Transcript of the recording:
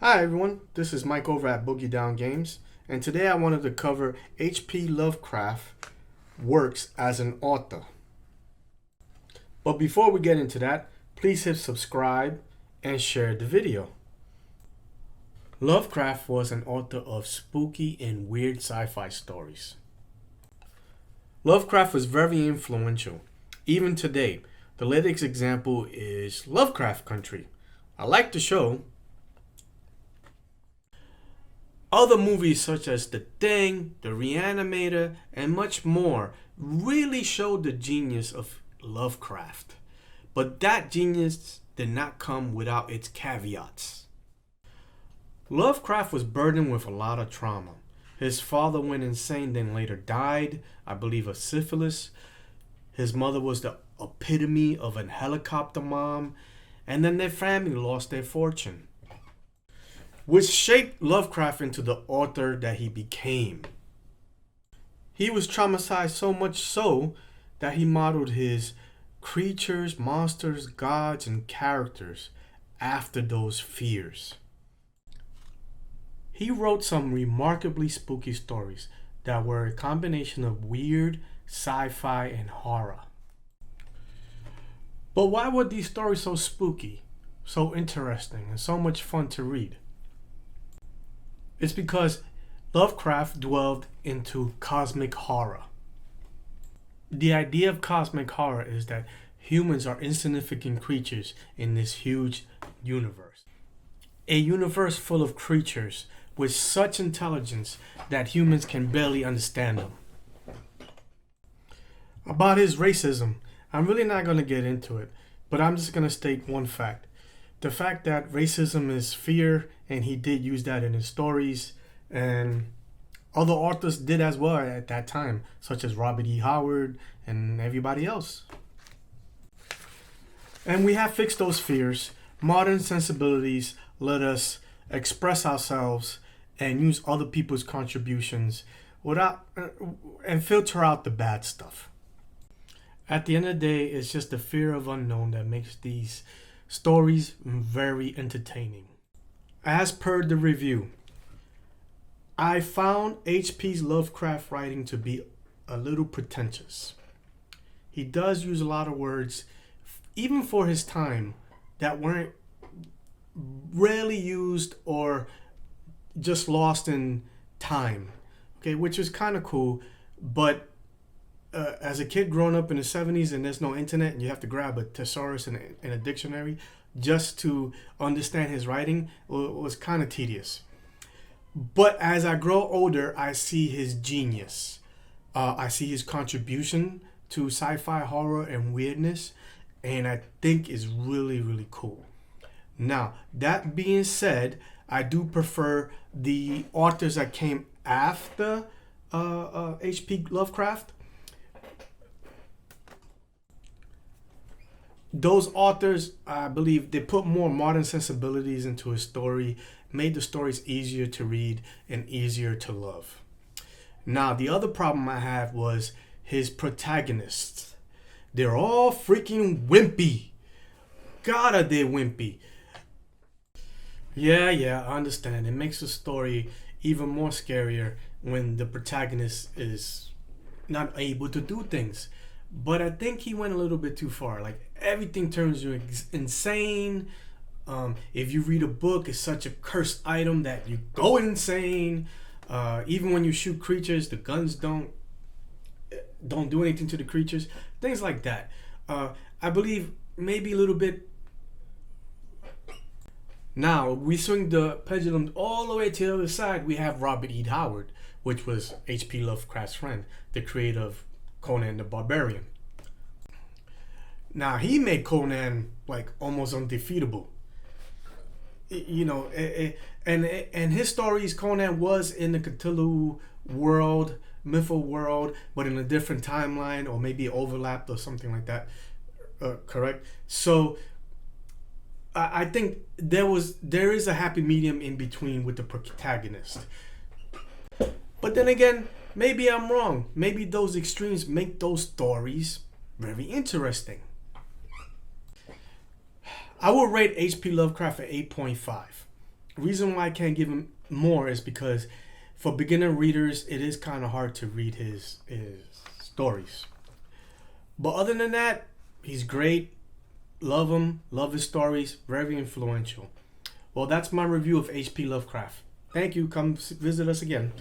Hi everyone, this is Mike over at Boogie Down Games, and today I wanted to cover H.P. Lovecraft works as an author. But before we get into that, please hit subscribe and share the video. Lovecraft was an author of spooky and weird sci-fi stories. Lovecraft was very influential. Even today, the latest example is Lovecraft Country. I like the show. Other movies such as The Thing, The Reanimator, and much more really showed the genius of Lovecraft. But that genius did not come without its caveats. Lovecraft was burdened with a lot of trauma. His father went insane, then later died, I believe of syphilis. His mother was the epitome of a helicopter mom, and then their family lost their fortune, which shaped Lovecraft into the author that he became. He was traumatized so much so that he modeled his creatures, monsters, gods, and characters after those fears. He wrote some remarkably spooky stories that were a combination of weird, sci-fi, and horror. But why were these stories so spooky, so interesting, and so much fun to read? It's because Lovecraft dwelled into cosmic horror. The idea of cosmic horror is that humans are insignificant creatures in this huge universe. A universe full of creatures with such intelligence that humans can barely understand them. About his racism, I'm really not going to get into it, but I'm just going to state one fact. The fact that racism is fear, and he did use that in his stories, and other authors did as well at that time, such as Robert E. Howard and everybody else. And we have fixed those fears. Modern sensibilities let us express ourselves and use other people's contributions without and filter out the bad stuff. At the end of the day, it's just the fear of unknown that makes these stories very entertaining. As per the review, I found H.P. Lovecraft writing to be a little pretentious. He does use a lot of words, even for his time, that weren't rarely used or just lost in time. Okay, which is kind of cool, but as a kid growing up in the 70s and there's no internet and you have to grab a thesaurus and a dictionary just to understand his writing was kind of tedious. But as I grow older, I see his genius. I see his contribution to sci-fi, horror, and weirdness, and I think is really, really cool. Now, that being said, I do prefer the authors that came after H.P. Lovecraft. Those authors, I believe, they put more modern sensibilities into his story, made the stories easier to read and easier to love. Now, the other problem I have was his protagonists. They're all freaking wimpy. God, are they wimpy. Yeah, I understand. It makes the story even more scarier when the protagonist is not able to do things. But I think he went a little bit too far. Like, everything turns you insane. If you read a book, it's such a cursed item that you go insane. Even when you shoot creatures, the guns don't do anything to the creatures. Things like that. I believe maybe a little bit. Now, we swing the pendulum all the way to the other side. We have Robert E. Howard, which was H.P. Lovecraft's friend, the creator of Conan the Barbarian. Now, he made Conan like almost undefeatable. You know, and his stories, Conan was in the Cthulhu world, mythical world, but in a different timeline, or maybe overlapped or something like that. Correct? So I think there is a happy medium in between with the protagonist. But then again, maybe I'm wrong. Maybe those extremes make those stories very interesting. I will rate H.P. Lovecraft at 8.5. reason why I can't give him more is because for beginner readers, it is kind of hard to read his stories. But other than that, he's great. Love him. Love his stories. Very influential. Well, that's my review of H.P. Lovecraft. Thank you. Come visit us again.